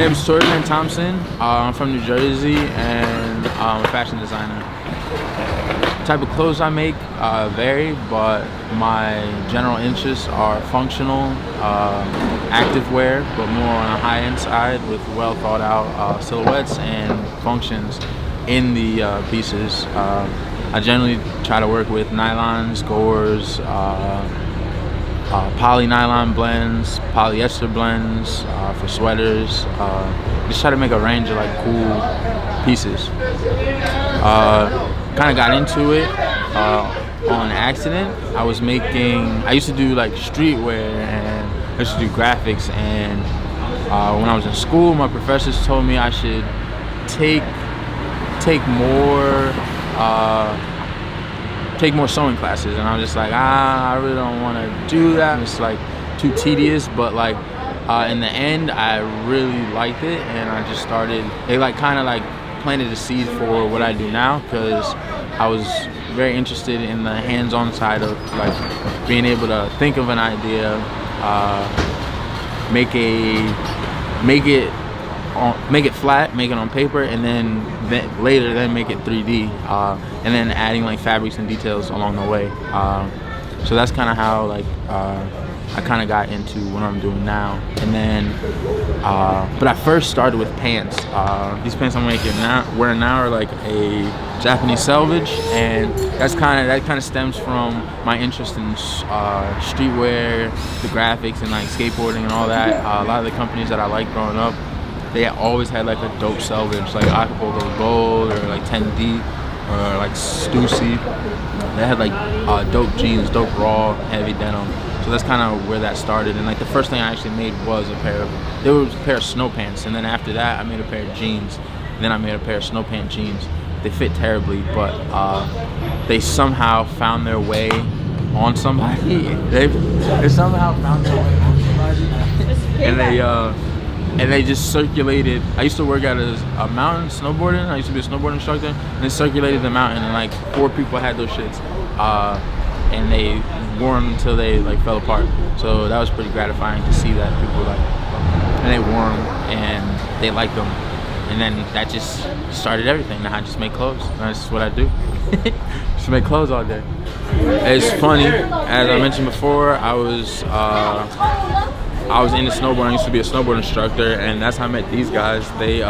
name's Tory Van Thompson. I'm from New Jersey, and I'm a fashion designer. The type of clothes I make vary, but my general interests are functional, active wear, but more on a high-end side with well thought out silhouettes and functions in the pieces. I generally try to work with nylons, gores, poly nylon blends, polyester blends for sweaters. Just try to make a range of like cool pieces. Kind of got into it on accident. I used to do like streetwear, and I used to do graphics, and when I was in school, my professors told me I should take more sewing classes, and I was just like, I really don't want to do that. It's like too tedious, but like in the end, I really liked it, and I just started. It like kind of like planted a seed for what I do now, because I was very interested in the hands-on side of like being able to think of an idea, make it flat, make it on paper, and then later make it 3D, and then adding like fabrics and details along the way. So that's kind of how like I kind of got into what I'm doing now. And then, but I first started with pants. These pants I'm wearing now are like a Japanese selvage, and that kind of stems from my interest in streetwear, the graphics, and like skateboarding and all that. A lot of the companies that I liked growing up, they always had like a dope selvage, like Acapulco Gold or like 10D or like Stussy. They had like dope jeans, dope raw, heavy denim. So that's kind of where that started. And like the first thing I actually made was a pair of snow pants. And then after that, I made a pair of jeans. And then I made a pair of snow pant jeans. They fit terribly, but they somehow found their way on somebody. They somehow found their way on somebody. And they just circulated. I used to work at a mountain snowboarding. I used to be a snowboard instructor, and they circulated the mountain, and like 4 people had those shits, and they wore them until they like fell apart. So that was pretty gratifying to see that people like, and they wore them and they liked them, and then that just started everything. Now I just make clothes. That's what I do. Just make clothes all day. It's funny, as I mentioned before, I was into snowboarding. I used to be a snowboard instructor, and that's how I met these guys. They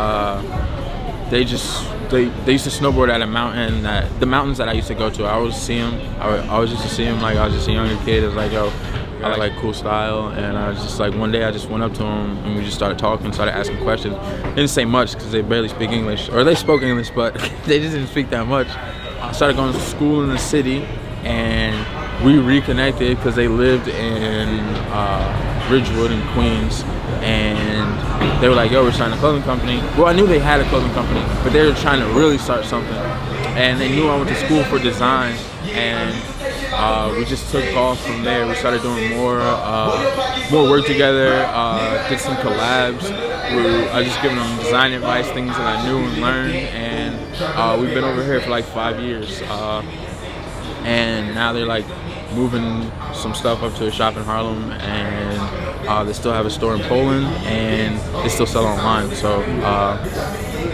used to snowboard at a mountain the mountains that I used to go to. I always see them. I always used to see them like I was just a younger kid. It was like, yo, I like cool style, and I was just like, one day I just went up to them and we just started talking, started asking questions. They didn't say much because they barely speak English, or they spoke English, but they just didn't speak that much. I started going to school in the city, and we reconnected because they lived in Ridgewood in Queens, and they were like, yo, we're starting a clothing company. Well, I knew they had a clothing company, but they were trying to really start something, and they knew I went to school for design, and we just took off from there. We started doing more work together, did some collabs. I just giving them design advice, things that I knew and learned, and we've been over here for like 5 years, and now they're like moving some stuff up to a shop in Harlem, and they still have a store in Poland, and they still sell online. So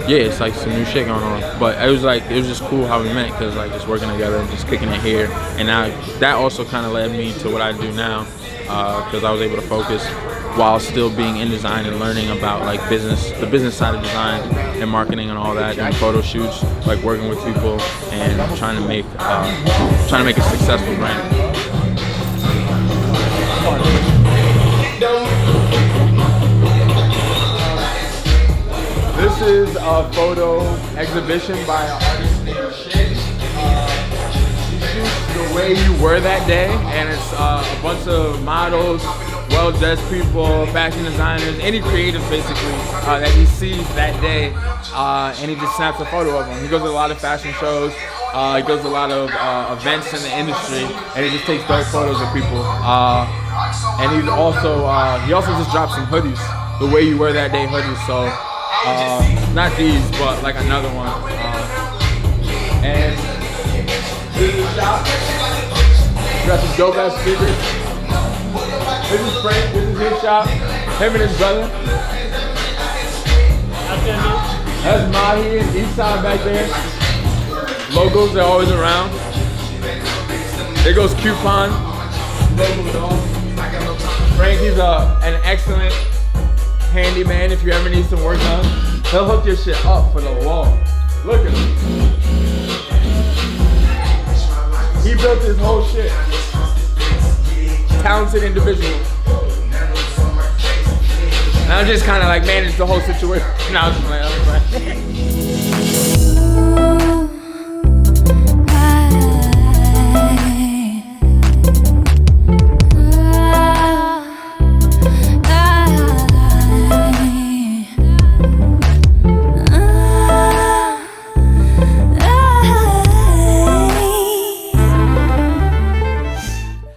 yeah, it's like some new shit going on. But it was just cool how we met, because like just working together and just kicking it here, and now that also kind of led me to what I do now, because I was able to focus while still being in design and learning about like the business side of design and marketing and all that, and photo shoots, like working with people and trying to make a successful brand. This is a photo exhibition by an artist named Shin. She shoots the way you were that day, and it's a bunch of models, well-dressed people, fashion designers, any creative basically that he sees that day, and he just snaps a photo of them. He goes to a lot of fashion shows, he goes to a lot of events in the industry, and he just takes dope photos of people. And he also just dropped some hoodies, the way you were that day hoodies. So not these, but like another one. And this is the shop. We got some dope ass speakers. This is Frank, this is his shop, him and his brother. That's Mahi and Eastside back there. Logos are always around. There goes Coupon. Logos off. Frank, he's an excellent handyman if you ever need some work done. He'll hook your shit up for the wall. Look at him. He built his whole shit. Talented individual. And I just kind of like managed the whole situation. Now I'm just like,